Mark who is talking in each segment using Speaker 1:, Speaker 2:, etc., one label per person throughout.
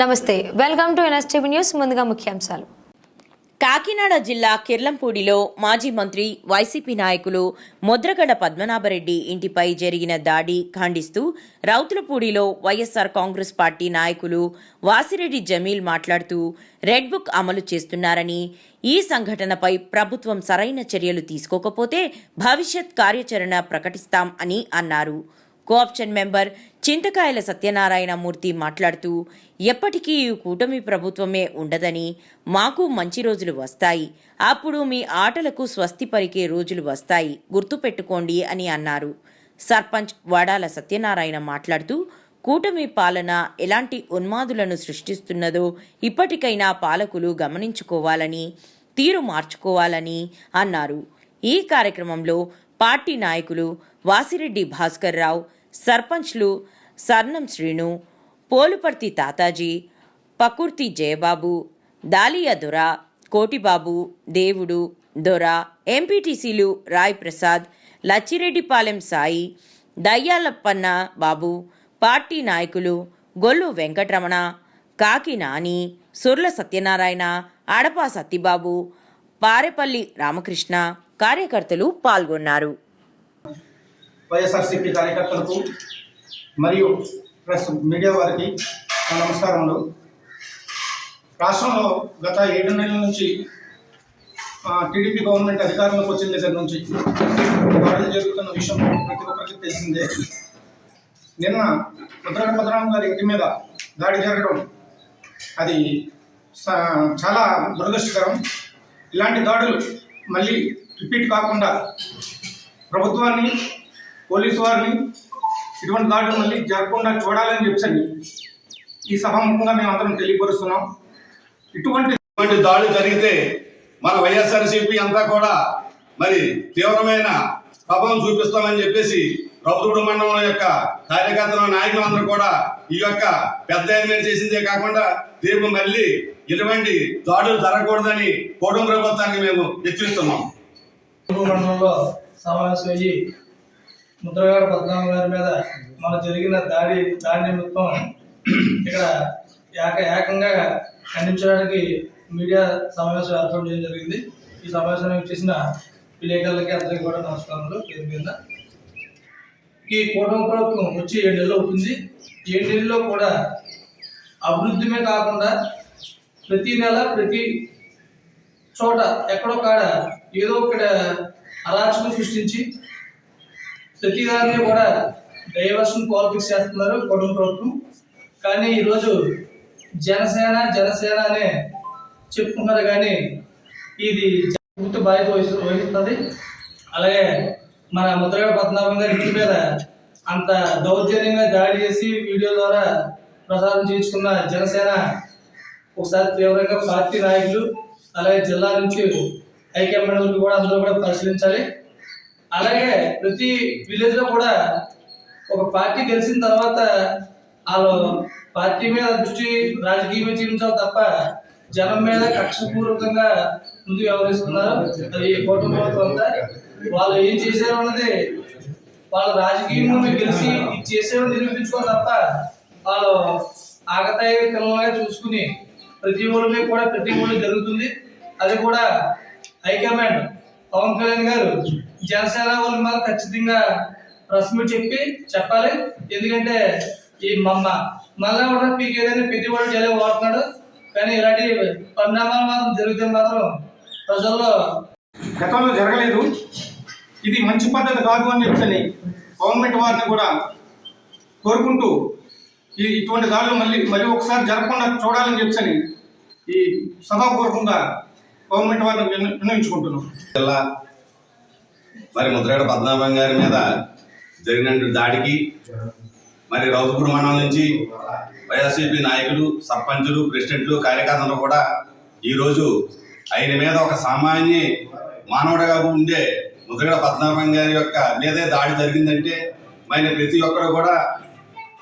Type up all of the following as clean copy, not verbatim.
Speaker 1: నమస్తే, welcome to NSTV news. ముందుగా ముఖ్యాంశాలు.
Speaker 2: కాకినాడ జిల్లా కిర్లంపూడిలో మాజీ మంత్రి వైసీపీ నాయకులు ముద్రగడ పద్మనాభరెడ్డి ఇంటిపై జరిగిన దాడి ఖండిస్తూ రౌతులపూడిలో వైఎస్ఆర్ కాంగ్రెస్ పార్టీ నాయకులు వాసిరెడ్డి జమీల్ మాట్లాడుతూ రెడ్ బుక్ అమలు చేస్తున్నారని, ఈ సంఘటనపై ప్రభుత్వం సరైన చర్యలు తీసుకోకపోతే భవిష్యత్ కార్యాచరణ ప్రకటిస్తాం అని అన్నారు. కోఆప్షన్ మెంబర్ చింతకాయల సత్యనారాయణ మూర్తి మాట్లాడుతూ ఎప్పటికీ ఈ కూటమి ప్రభుత్వమే ఉండదని, మాకు మంచి రోజులు వస్తాయి, అప్పుడు మీ ఆటలకు స్వస్తి పలికే రోజులు వస్తాయి, గుర్తుపెట్టుకోండి అని అన్నారు. సర్పంచ్ వడాల సత్యనారాయణ మాట్లాడుతూ కూటమి పాలన ఎలాంటి ఉన్మాదులను సృష్టిస్తున్నదో ఇప్పటికైనా పాలకులు గమనించుకోవాలని, తీరు మార్చుకోవాలని అన్నారు. ఈ కార్యక్రమంలో పార్టీ నాయకులు వాసిరెడ్డి భాస్కర్ రావు, సర్పంచ్లు సర్నం శ్రీను, పోలుపర్తి తాతాజీ, పకుర్తి జయబాబు, దాలియా దొర, కోటిబాబు, దేవుడు, దొర, ఎంపీటీసీలు రాయ్ ప్రసాద్, లచ్చిరెడ్డిపాలెం సాయి, దయ్యాలప్పన్న బాబు, పార్టీ నాయకులు గొల్లు వెంకటరమణ, కాకి నాని, సుర్ల సత్యనారాయణ, అడపా సత్తిబాబు, పారెపల్లి రామకృష్ణ కార్యకర్తలు పాల్గొన్నారు.
Speaker 3: వైఎస్ఆర్సీపీ కార్యకర్తలకు మరియు ప్రెస్ మీడియా వారికి నమస్కారములు. రాష్ట్రంలో గత 7 నెలల నుంచి టీడీపీ గవర్నమెంట్ అధికారంలోకి వచ్చిన దగ్గర నుంచి దాడులు జరుగుతున్న విషయం ప్రతి ఒక్కరికి తెలిసిందే. నిన్న ముద్రగడ పద్మనాభం గారి ఇంటి మీద దాడి జరగడం అది చాలా దురదృష్టకరం. ఇలాంటి దాడులు మళ్ళీ రిపీట్ కాకుండా ప్రభుత్వాన్ని, పోలీసు వారిని ఇటువంటి దాడులు మళ్ళీ జరగకుండా చూడాలని చెప్పని ఈ సభాముఖంగా మేము అందరం తెలియపరుస్తున్నాం.
Speaker 4: ఇటువంటి దాడులు జరిగితే మన వైఎస్ఆర్సీపీ అంతా కూడా మరి తీవ్రమైన ప్రభావం చూపిస్తామని చెప్పేసి రౌతులపూడి మండలం యొక్క కార్యకర్తల నాయకులందరూ కూడా ఈ యొక్క పెద్ద ఎమ్మెల్యే చేసిందే కాకుండా రేపు మళ్ళీ ఇటువంటి దాడులు జరగకూడదని కూటమి ప్రభుత్వానికి మేము హెచ్చరిస్తున్నాం.
Speaker 5: మండలంలో సమావేశం అయ్యి ముద్రగడ పద్మనాభం గారి మీద మన జరిగిన దాడి నిమిత్తం ఇక్కడ ఏకంగా ఖండించడానికి మీడియా సమావేశం ఏర్పాటు చేయడం జరిగింది. ఈ సమావేశానికి చేసిన విలేకరులకి అందరికీ కూడా నమస్కారాలు. పేరు మీద ఈ కూటమి ప్రభుత్వం వచ్చి 7 నెలలు అవుతుంది. 7 నెలల్లో కూడా అభివృద్ధిమే కాకుండా ప్రతి నెల ప్రతి చోట ఎక్కడో కాడ ఏదో ఒకటి అరాచకం సృష్టించి ప్రతిదాన్ని కూడా డైవర్షన్ పాలిటిక్స్ చేస్తున్నారు కూటమి ప్రభుత్వం. కానీ ఈరోజు జనసేన అనే చెప్పుకున్నారు, కానీ ఇది పూర్తి బాధ్యత వహిస్తుంది. అలాగే మన ముద్రగడ పద్మనాభం గారి ఇంటి మీద అంత దౌర్జన్యంగా దాడి చేసి వీడియో ద్వారా ప్రసారం చేయించుకున్న జనసేన ఒకసారి తీవ్రంగా పార్టీ నాయకులు అలాగే జిల్లా నుంచి హైకమాండ్ కూడా అందరూ కూడా పరిశీలించాలి. అలాగే ప్రతి విలేజ్ లో కూడా ఒక పార్టీ గెలిచిన తర్వాత వాళ్ళు పార్టీ మీద దృష్టి రాజకీయమే చూపించాలి తప్ప జనం మీద కక్షపూర్వకంగా ముందు వ్యవహరిస్తున్నారు. అది కూటమి ప్రభుత్వం అంతా వాళ్ళు ఏం చేశారు అన్నది వాళ్ళ రాజకీయంలో గెలిచి ఇది చేసేవని నిరూపించుకోవాలి తప్ప వాళ్ళు ఆగతాయి క్రమంగా చూసుకుని ప్రతి ఊళ్ళో కూడా ప్రతి ఊళ్ళో జరుగుతుంది. అది కూడా హైకమాండ్ పవన్ కళ్యాణ్ గారు జనసేన వాళ్ళ మీద ఖచ్చితంగా ప్రెస్ మీట్ చెప్పాలి. ఎందుకంటే ఈ మళ్ళా కూడా మీకు ఏదైనా పెద్ద కూడా జైలు వాడుతున్నాడు, కానీ ఇలాంటి పరిణామాలు మాత్రం జరిగితే మాత్రం ప్రజల్లో
Speaker 3: గతంలో జరగలేదు. ఇది మంచి పద్ధతి కాదు అని చెప్పని గవర్నమెంట్ వారిని కూడా కోరుకుంటూ ఇటువంటి దాడులు మళ్ళీ ఒకసారి జరగకుండా చూడాలని చెప్పని ఈ సభాపూర్వకంగా గవర్నమెంట్ వారిని విన్నవించుకుంటున్నాం.
Speaker 4: జిల్లా మరి ముద్రగడ పద్మనాభం గారి మీద జరిగిన దాడికి మరి రౌతులపూడి మండలం నుంచి వైఎస్ఆర్సీపీ నాయకులు, సర్పంచులు, ప్రెసిడెంట్లు, కార్యకర్తలు కూడా ఈరోజు ఆయన మీద ఒక సామాన్య మానవుడిగా ఉండే ముద్రగడ పద్మనాభం గారి యొక్క మీదే దాడి జరిగిందంటే మరి ప్రతి ఒక్కరు కూడా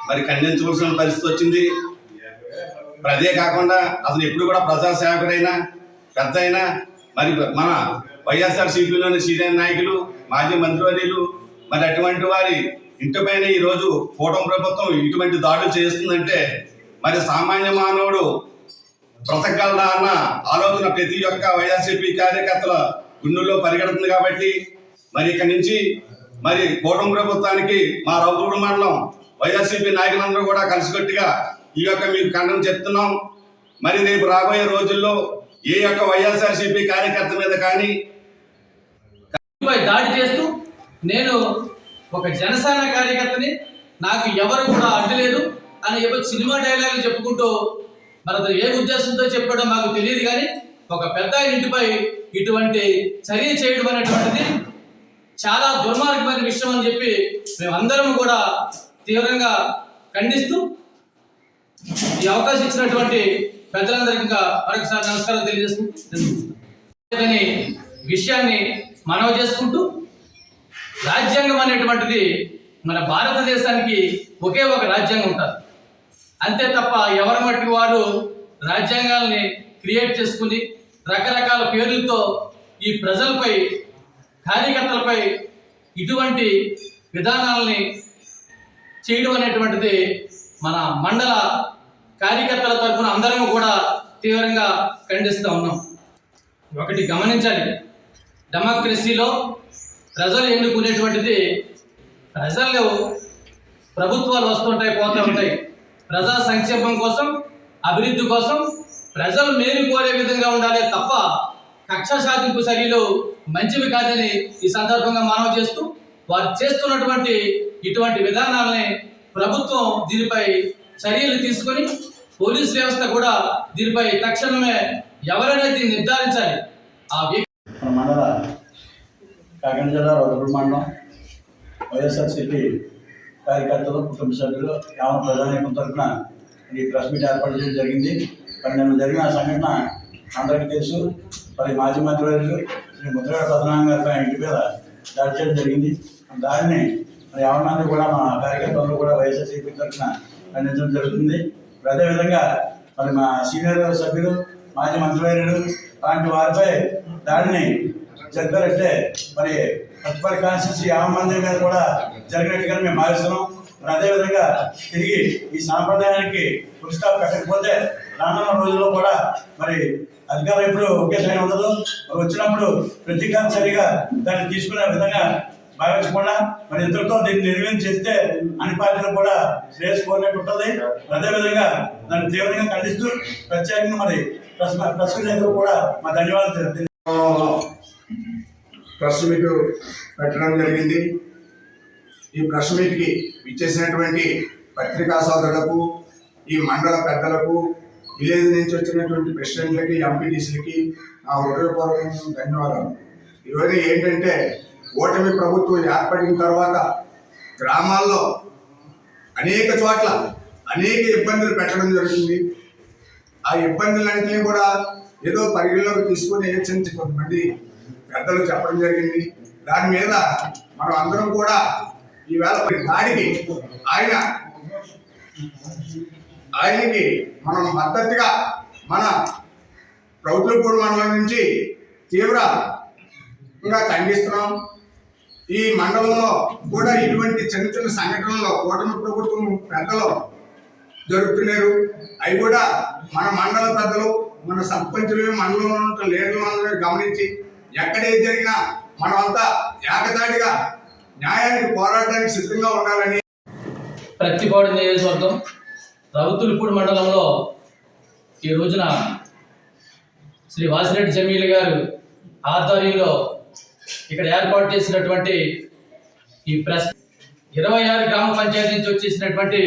Speaker 4: మరి ఖండించవలసిన పరిస్థితి వచ్చింది. అదే కాకుండా అసలు ఎప్పుడు కూడా ప్రజాసేవకుడైనా పెద్ద అయినా మరి మన వైఎస్ఆర్సీపీలోని సీనియర్ నాయకులు, మాజీ మంత్రివర్యులు మరి అటువంటి వారి ఇంటిపైన ఈరోజు కూటమి ప్రభుత్వం ఇటువంటి దాడులు చేస్తుందంటే మరి సామాన్య మానవుడు బ్రతకగలడా అన్న ఆలోచన ప్రతి ఒక్క వైఎస్ఆర్సీపీ కార్యకర్తల గుండెల్లో పరిగెడుతుంది కాబట్టి మరి ఇక్కడి నుంచి మరి కూటమి ప్రభుత్వానికి మా రౌతుగూడ మండలం వైఎస్ఆర్సీపీ నాయకులందరూ కూడా కలిసికట్టుగా ఈ యొక్క మీకు ఖండన చెప్తున్నాం. మరి రేపు రాబోయే రోజుల్లో ఏ యొక్క వైఎస్ఆర్సీపీ కార్యకర్త మీద కానీ
Speaker 5: దాడి చేస్తూ నేను ఒక జనసేన కార్యకర్తని, నాకు ఎవరు కూడా అడ్డులేదు అని ఏవో సినిమా డైలాగులు చెప్పుకుంటూ మరి అతను ఏ ఉద్దేశంతో చెప్పాడో మాకు తెలియదు. కానీ ఒక పెద్ద ఇంటిపై ఇటువంటి చర్య చేయడం అనేటువంటిది చాలా దుర్మార్గమైన విషయం అని చెప్పి మేమందరం కూడా తీవ్రంగా ఖండిస్తూ ఈ అవకాశం ఇచ్చినటువంటి పెద్దలందరికీ ఇంకా మరొకసారి నమస్కారం తెలియజేసుకుంటూ విషయాన్ని మనవి చేసుకుంటూ, రాజ్యాంగం అనేటువంటిది మన భారతదేశానికి ఒకే ఒక రాజ్యాంగం ఉంటుంది. అంతే తప్ప ఎవరి మట్టుకు వారు రాజ్యాంగాల్ని క్రియేట్ చేసుకుని రకరకాల పేర్లతో ఈ ప్రజలపై, కార్యకర్తలపై ఇటువంటి విధానాలని చేయడం అనేటువంటిది మన మండల కార్యకర్తల తరఫున అందరం కూడా తీవ్రంగా ఖండిస్తూ ఉన్నాం. ఒకటి గమనించాలి, డెమోక్రసీలో ప్రజలు ఎన్నుకునేటువంటిది, ప్రజలు ప్రభుత్వాలు వస్తుంటాయి, పోతూ ఉంటాయి. ప్రజా సంక్షేమం కోసం, అభివృద్ధి కోసం ప్రజలు మేలు కోరే విధంగా ఉండాలి తప్ప కక్ష సాధింపు చర్యలు మంచివి కాదని ఈ సందర్భంగా మనవి చేస్తూ, వారు చేస్తున్నటువంటి ఇటువంటి విధానాలని ప్రభుత్వం దీనిపై చర్యలు తీసుకొని పోలీస్ వ్యవస్థ కూడా దీనిపై తక్షణమే ఎవరనేది నిర్ధారించాలి. ఆ
Speaker 6: మన మండల కాకినాడ జిల్లా రౌతుగూడ మండలం వైఎస్ఆర్సీపీ కార్యకర్తలు, కుటుంబ సభ్యులు, యావన ప్రజానీకం తరఫున ఈ ప్రెస్ మీట్ ఏర్పాటు చేయడం జరిగింది. మరి నిన్న జరిగిన సంఘటన అందరికీ తెలుసు. మరి మాజీ మంత్రివర్యులు శ్రీ ముద్రగడ పద్మనాభం గారి ఇంటి మీద దాడి చేయడం జరిగింది. దానిని మరి యావన మంది కూడా మా కార్యకర్తలు కూడా వైఎస్ఆర్సీపీ తరఫున ఖండించడం జరుగుతుంది. అదేవిధంగా మరి మా సీనియర్ సభ్యులు, మాజీ మంత్రివర్యులు అలాంటి వారిపై దాడిని జరిపారంటే మరి పట్టుపల్లి కాన్స్టిట్యూన్సీ 50 మంది మీద కూడా జరిగినట్టుగా మేము భావిస్తున్నాం. మరి అదేవిధంగా తిరిగి ఈ సాంప్రదాయానికి ఫుల్ స్టాప్ పెట్టకపోతే రానున్న రోజుల్లో కూడా మరి అధికారం ఎప్పుడు ఒకేసారి ఉండదు. వచ్చినప్పుడు ప్రతీకార చర్యగా దాన్ని తీసుకునే విధంగా భావించకుండా మరి ఇద్దరితో దీన్ని నిర్వహణ చేస్తే అన్ని పార్టీలు కూడా శ్రేయస్ కోరినట్టు ఉంటుంది. అదేవిధంగా దాన్ని తీవ్రంగా ఖండిస్తూ ప్రత్యేకంగా మరి ప్రెస్ కూడా మా ధన్యవాదాలు
Speaker 7: ప్రెస్ మీట్ పెట్టడం జరిగింది. ఈ ప్రెస్ మీట్కి ఇచ్చేసినటువంటి పత్రికా సోదరులకు, ఈ మండల పెద్దలకు, విలేజ్ నుంచి వచ్చినటువంటి ప్రెసిడెంట్లకి, ఎంపీటీసీలకి నా హృదయపూర్వక ధన్యవాదాలు. ఈరోజు ఏంటంటే ఓటమి ప్రభుత్వం ఏర్పడిన తర్వాత గ్రామాల్లో అనేక చోట్ల అనేక ఇబ్బందులు పెట్టడం జరుగుతుంది. ఆ ఇబ్బందులన్నింటినీ కూడా ఏదో పరిగణలోకి తీసుకొని హెచ్చరించి కొంతమంది పెద్దలు చెప్పడం జరిగింది. దాని మీద మనం అందరం కూడా ఈవేళ దాడికి ఆయనకి మనం మద్దతుగా మన రౌతులపూడి మండలం నుంచి తీవ్రంగా ఖండిస్తున్నాం. ఈ మండలంలో కూడా ఇటువంటి చిన్న చిన్న సంఘటనలో కూటమి ప్రభుత్వం పెద్దలు జరుపుతున్నారు. అవి కూడా మన మండల పెద్దలు, మన సర్పంచులు, మండలంలో ఉన్న లీడర్లు అందరూ గమనించి ఎక్కడేది జరిగినా మనమంతా ఏకతాటిగా న్యాయానికి పోరాడడానికి సిద్ధంగా ఉండాలని.
Speaker 5: ప్రతిపాడు నియోజకవర్గం రౌతులపూడి మండలంలో ఈ రోజున శ్రీ వాసిరెడ్డి జమీల్ గారు ఆధ్వర్యంలో ఇక్కడ ఏర్పాటు చేసినటువంటి ఈ ప్రెస్ 26 గ్రామ పంచాయతీ నుంచి వచ్చేసినటువంటి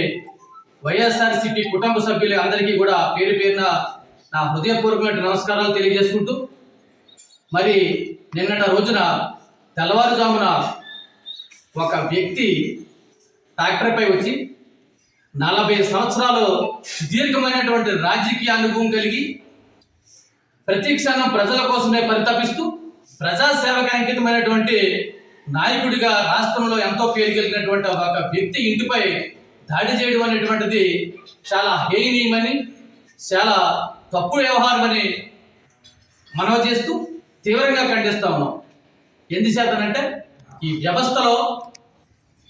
Speaker 5: వైఎస్ఆర్సీపీ కుటుంబ సభ్యులు అందరికీ కూడా పేరు పేరున నా హృదయపూర్వకమైన నమస్కారాలు తెలియజేసుకుంటూ, మరి నిన్నటి రోజున తెల్లవారుజామున ఒక వ్యక్తి ట్రాక్టర్పై వచ్చి 40 సంవత్సరాలు సుదీర్ఘమైనటువంటి రాజకీయ అనుభవం కలిగి ప్రతి క్షణం ప్రజల కోసమే పరితపిస్తూ ప్రజాసేవకు అంకితమైనటువంటి నాయకుడిగా రాష్ట్రంలో ఎంతో పేరు కలిగినటువంటి ఒక వ్యక్తి ఇంటిపై దాడి చేయడం అనేటువంటిది చాలా హేయనీయమని, చాలా తప్పు వ్యవహారమని మనవి చేస్తూ తీవ్రంగా ఖండిస్తూ ఉన్నాం. ఎందుచేతనంటే ఈ వ్యవస్థలో,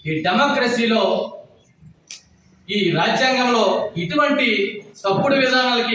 Speaker 5: ఈ డెమోక్రసీలో ఈ రాజ్యాంగంలో ఇటువంటి తప్పుడు విధానాలకి